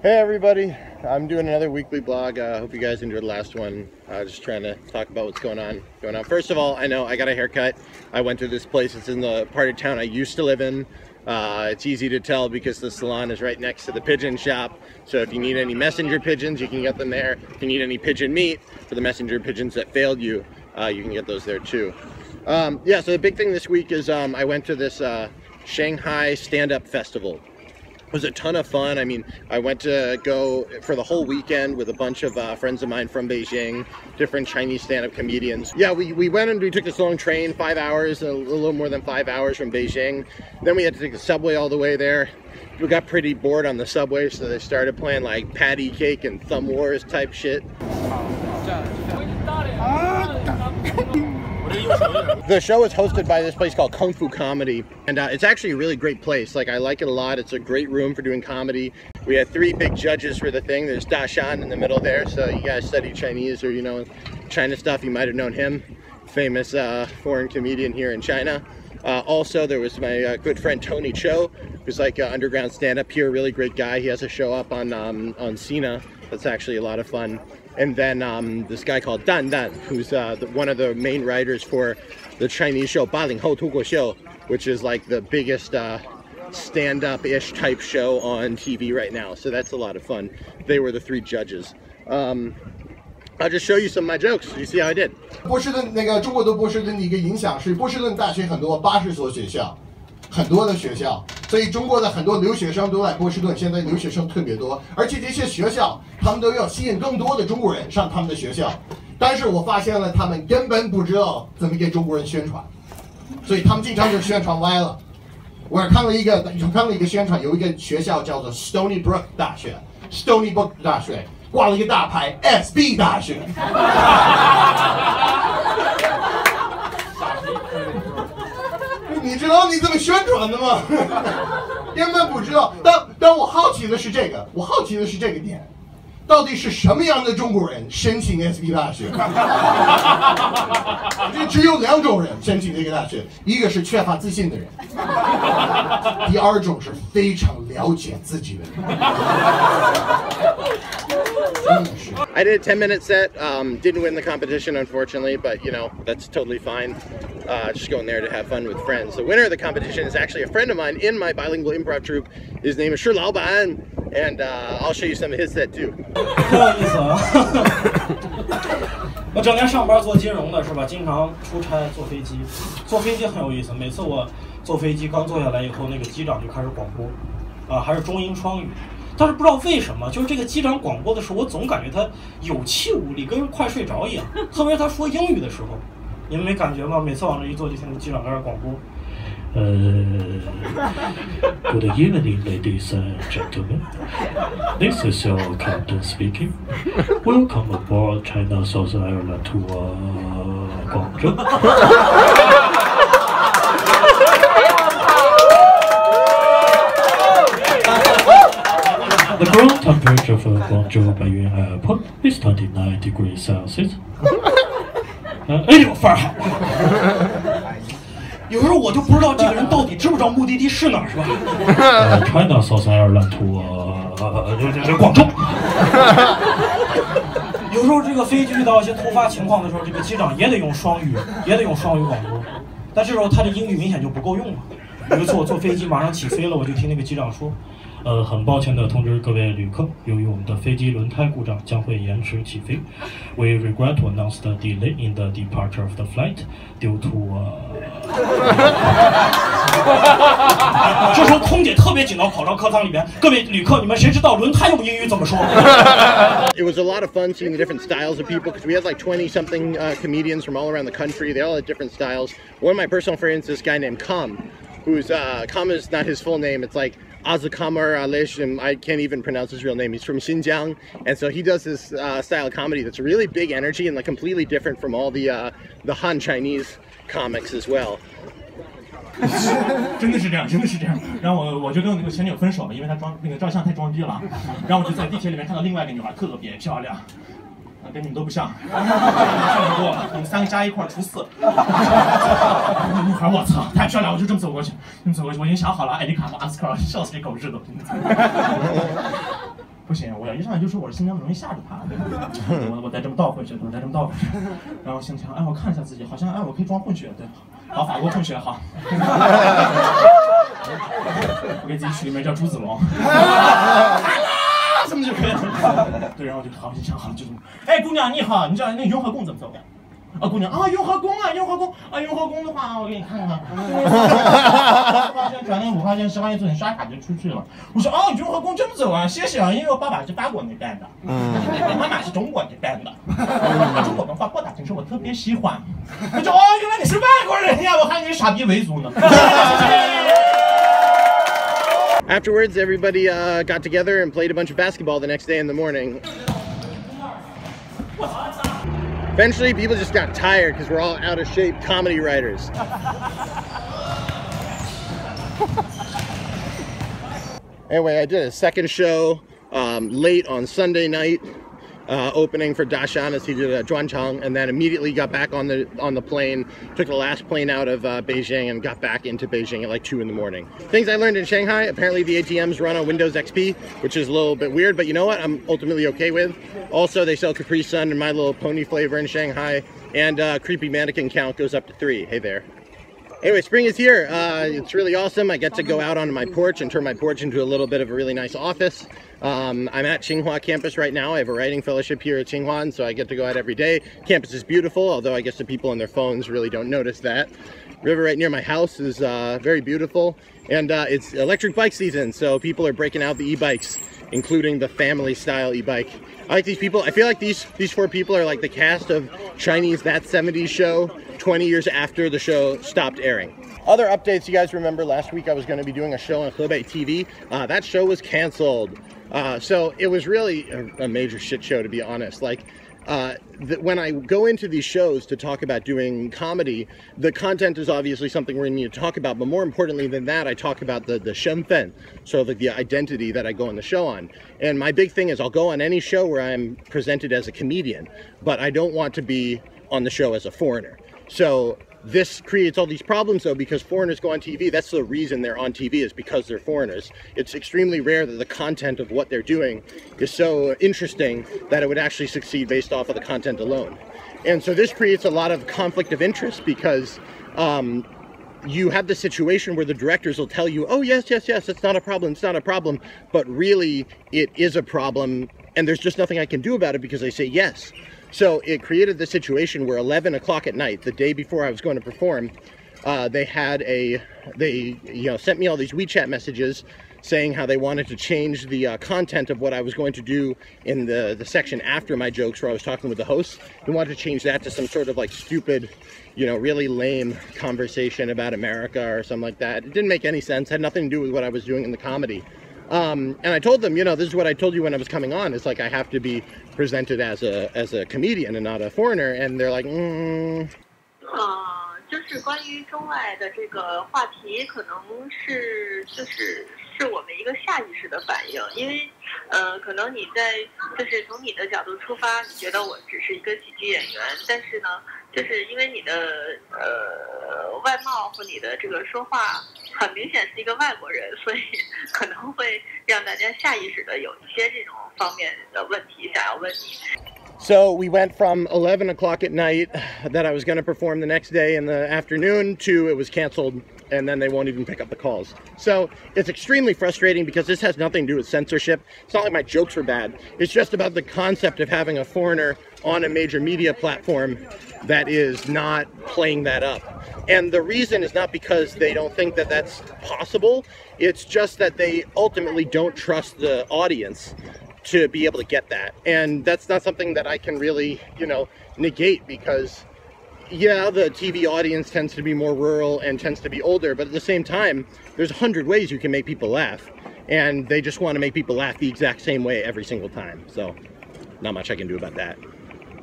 Hey everybody, I'm doing another weekly blog. Hope you guys enjoyed the last one. Just trying to talk about what's going on. First of all, I know I got a haircut. I went to this place. It's in the part of town I used to live in. It's easy to tell because the salon is right next to the pigeon shop. So if you need any messenger pigeons, you can get them there. If you need any pigeon meat for the messenger pigeons that failed you, you can get those there too. Yeah, so the big thing this week is I went to this Shanghai Stand-Up festival. It was a ton of fun. I mean, I went to go for the whole weekend with a bunch of friends of mine from Beijing, different Chinese stand-up comedians. Yeah, we went and we took this long train, 5 hours, a little more than 5 hours from Beijing. Then we had to take the subway all the way there. We got pretty bored on the subway, so they started playing like patty cake and thumb wars type shit. The show is hosted by this place called Kung Fu Comedy, and it's actually a really great place. Like, I like it a lot. It's a great room for doing comedy. We had 3 big judges for the thing. There's Da Shan in the middle there, so you guys study Chinese or, you know, China stuff, you might have known him. Famous foreign comedian here in China. Also, there was my good friend Tony Cho, who's like an underground stand-up here, really great guy. He has a show up on Sina. That's actually a lot of fun. And then this guy called Dan Dan, who's one of the main writers for the Chinese show 80后脱口秀, which is like the biggest stand-up-ish type show on TV right now. So that's a lot of fun. They were the 3 judges. I'll just show you some of my jokes. You see how I did. 波士顿那个中国对波士顿的一个影响是，波士顿大学很多80所学校，很多的学校，所以中国的很多留学生都在波士顿。现在留学生特别多，而且这些学校他们都要吸引更多的中国人上他们的学校。但是我发现了，他们根本不知道怎么给中国人宣传，所以他们经常就宣传歪了。我看了一个宣传，有一个学校叫做 Stony Brook 大学 ，Stony Brook 大学。 挂了一个大牌 ，SB 大学。你知道你怎么宣传的吗？根本不知道。但我好奇的是这个，点，到底是什么样的中国人申请 SB 大学？这只有2种人申请这个大学，一个是缺乏自信的人，第2种是非常了解自己的人。 I did a 10-minute set, didn't win the competition unfortunately, but you know, that's totally fine. Just going there to have fun with friends. The winner of the competition is actually a friend of mine in my bilingual improv troupe. His name is Shi Laoban, and I'll show you some of his set too. 挺有意思啊！我整天上班做金融的是吧？经常出差坐飞机，坐飞机很有意思。每次我坐飞机刚坐下来以后，那个机长就开始广播，还是中英双语。 但是不知道为什么，就是这个机长广播的时候，我总感觉他有气无力，跟快睡着一样。特别是他说英语的时候，你们没感觉吗？每次往这一坐，就听机长在那广播。Good evening, ladies and gentlemen. This is your captain speaking. Welcome aboard China South Ireland to Guangzhou. The ground temperature for Guangzhou Baiyuan Airport is 29 degrees Celsius. 哎，范儿好。有时候我就不知道这个人到底知不知道目的地是哪儿，是吧？China South Ireland to 广州。有时候这个飞机遇到一些突发情况的时候，这个机长也得用双语广播，但这时候他的英语明显就不够用了。有一次我坐飞机马上起飞了，我就听那个机长说。 很抱歉地通知各位旅客，由于我们的飞机轮胎故障，将会延迟起飞。We regret to announce the delay in the departure of the flight due to 这时候空姐特别紧到跑到客舱里面，各位旅客，你们谁知道轮胎用英语怎么说 ？It was a lot of fun seeing the different styles of people because we had like 20-something comedians from all around the country. They all had different styles. One of my personal friends, this guy named Kam, who's Kam is not his full name. It's like Azakamar Aleshim, I can't even pronounce his real name. He's from Xinjiang, and so he does this style of comedy that's really big energy and like completely different from all the Han Chinese comics as well. 真的是这样，真的是这样。然后我就跟那个前女友分手了，因为她照相太装逼了。然后我就在地铁里面看到另外一个女孩特别漂亮，跟你们都不像，差不多，你们3个加一块除4。女孩，我操，太漂亮！我就这么走过去，我已经想好了，艾丽卡和阿斯克尔，笑死这狗日的。不行，我要一上来就说我是新疆的，容易吓着他。我再这么倒回去，再这么倒回去，然后心想，哎，我看一下自己，好像我可以装混血，对，好，法国混血，好。我给自己取个名叫朱子龙。这么就可以了。对，然后就好，心想好就这么。哎，姑娘你好，你知道那个雍和宫怎么走的？啊，姑娘啊，雍和宫啊，雍和宫啊，雍和宫的话，我给你看看。10块钱转那5块钱10块钱做点刷卡就出去了。我说哦，雍和宫这么走啊，谢谢啊，因为我爸爸是法国那边的，我妈妈是中国那边的，中国文化博大精深，我特别喜欢。我说哦，原来你是外国人呀，我还以为傻逼维族呢。Afterwards, everybody got together and played a bunch of basketball the next day in the morning. Eventually, people just got tired because we're all out of shape comedy writers. Anyway, I did a second show late on Sunday night, opening for Dashan as he did a Zhuanchang, and then immediately got back on the plane, took the last plane out of Beijing and got back into Beijing at like 2 in the morning. Things I learned in Shanghai: apparently the ATMs run on Windows XP, which is a little bit weird, but you know what, I'm ultimately okay with. Also, they sell Capri Sun and My Little Pony flavor in Shanghai, and creepy mannequin count goes up to 3. Hey there. Anyway, spring is here. It's really awesome. I get to go out onto my porch and turn my porch into a little bit of a really nice office. I'm at Tsinghua campus right now. I have a writing fellowship here at Tsinghua, and so I get to go out every day. Campus is beautiful, although I guess the people on their phones really don't notice that. River right near my house is very beautiful, and it's electric bike season, so people are breaking out the e-bikes, including the family style e-bike. I like these people. I feel like these 4 people are like the cast of Chinese That 70s Show 20 years after the show stopped airing. Other updates: you guys remember last week I was going to be doing a show on Hebei TV. That show was canceled. So it was really a major shit show, to be honest. Like, when I go into these shows to talk about doing comedy, the content is obviously something we're going to need to talk about, but more importantly than that, I talk about the shenfen, so the identity that I go on the show on. And my big thing is I'll go on any show where I'm presented as a comedian, but I don't want to be on the show as a foreigner. So this creates all these problems, though, because foreigners go on TV. That's the reason they're on TV, is because they're foreigners. It's extremely rare that the content of what they're doing is so interesting that it would actually succeed based off of the content alone. And so this creates a lot of conflict of interest, because you have the situation where the directors will tell you, oh, yes, it's not a problem, it's not a problem, but really it is a problem, and there's just nothing I can do about it because they say yes. So it created the situation where 11 o'clock at night, the day before I was going to perform, they sent me all these WeChat messages saying how they wanted to change the content of what I was going to do in the section after my jokes, where I was talking with the hosts. They wanted to change that to some sort of like stupid, really lame conversation about America or something like that. It didn't make any sense. It had nothing to do with what I was doing in the comedy. And I told them, this is what I told you when I was coming on. It's like I have to be presented as a comedian and not a foreigner. And they're like, 就是关于中外的这个话题，可能是我们一个下意识的反应，因为可能你在就是从你的角度出发，你觉得我只是一个喜剧演员，但是呢，就是因为你的外貌和你的这个说话很明显是一个外国人，所以可能会让大家下意识的有一些这种方面的问题想要问你。So we went from 11 o'clock at night that I was going to perform the next day in the afternoon to it was canceled, and then they won't even pick up the calls. So it's extremely frustrating because this has nothing to do with censorship. It's not like my jokes were bad. It's just about the concept of having a foreigner on a major media platform that is not playing that up. And the reason is not because they don't think that that's possible. It's just that they ultimately don't trust the audience to be able to get that. And that's not something that I can really, negate, because yeah, the TV audience tends to be more rural and tends to be older, but at the same time, there's 100 ways you can make people laugh, and they just want to make people laugh the exact same way every single time. So not much I can do about that.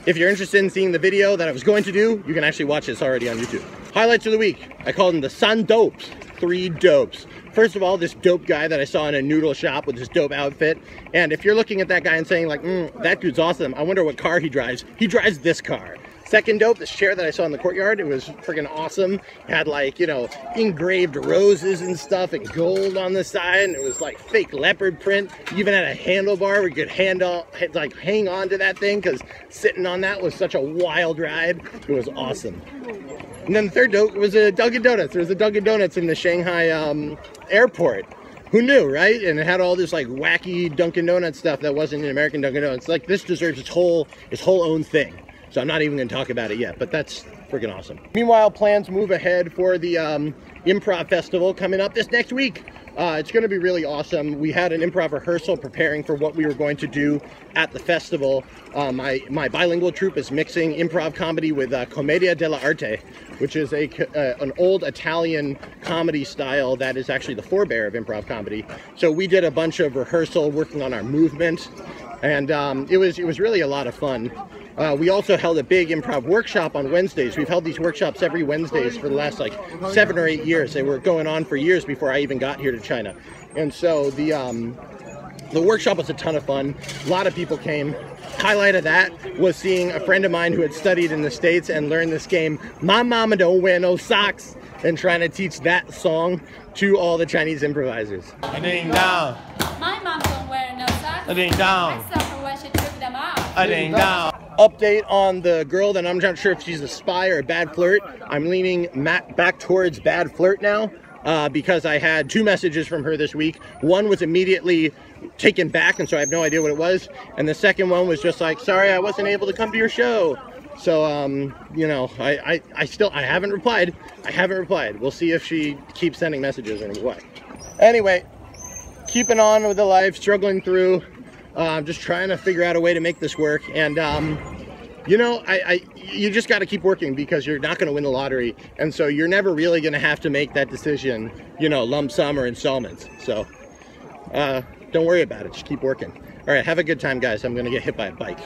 If you're interested in seeing the video that I was going to do, you can actually watch this already on YouTube. Highlights of the week. I called them the Sun Dopes. 3 dopes. First of all, this dope guy that I saw in a noodle shop with this dope outfit. And if you're looking at that guy and saying like, that dude's awesome, I wonder what car he drives. He drives this car. Second dope, this chair that I saw in the courtyard, it was freaking awesome. It had like, you know, engraved roses and stuff and gold on the side, and it was like fake leopard print. You even had a handlebar where you could hang on to that thing, because sitting on that was such a wild ride. It was awesome. And then the third dope was a Dunkin' Donuts. There was a Dunkin' Donuts in the Shanghai airport. Who knew, right? And it had all this like wacky Dunkin' Donuts stuff that wasn't an American Dunkin' Donuts. Like, this deserves its whole own thing. So I'm not even going to talk about it yet, but that's freaking awesome. Meanwhile, plans move ahead for the Improv Festival coming up this next week. It's going to be really awesome. We had an improv rehearsal preparing for what we were going to do at the festival. My bilingual troupe is mixing improv comedy with Commedia dell'arte, which is an old Italian comedy style that is actually the forebear of improv comedy. So we did a bunch of rehearsal working on our movement, and it was really a lot of fun. We also held a big improv workshop on Wednesdays. We've held these workshops every Wednesdays for the last like 7 or 8 years. They were going on for years before I even got here to China. And so the workshop was a ton of fun. A lot of people came. Highlight of that was seeing a friend of mine who had studied in the States and learned this game, My Mama Don't Wear No Socks, and trying to teach that song to all the Chinese improvisers. Ding down. My mom don't wear no socks. Ding down. I saw her when she took them off. Ding down. Update on the girl that I'm not sure if she's a spy or a bad flirt. I'm leaning back towards bad flirt now because I had 2 messages from her this week. One was immediately taken back, and so I have no idea what it was. And the second one was just like, sorry, I wasn't able to come to your show. So, you know, I haven't replied. I haven't replied. We'll see if she keeps sending messages or what. Anyway, keeping on with the life, struggling through. Just trying to figure out a way to make this work. And, you know, you just got to keep working, because you're not going to win the lottery. And so you're never really going to have to make that decision, you know, lump sum or installments. So, don't worry about it. Just keep working. All right, have a good time, guys. I'm going to get hit by a bike.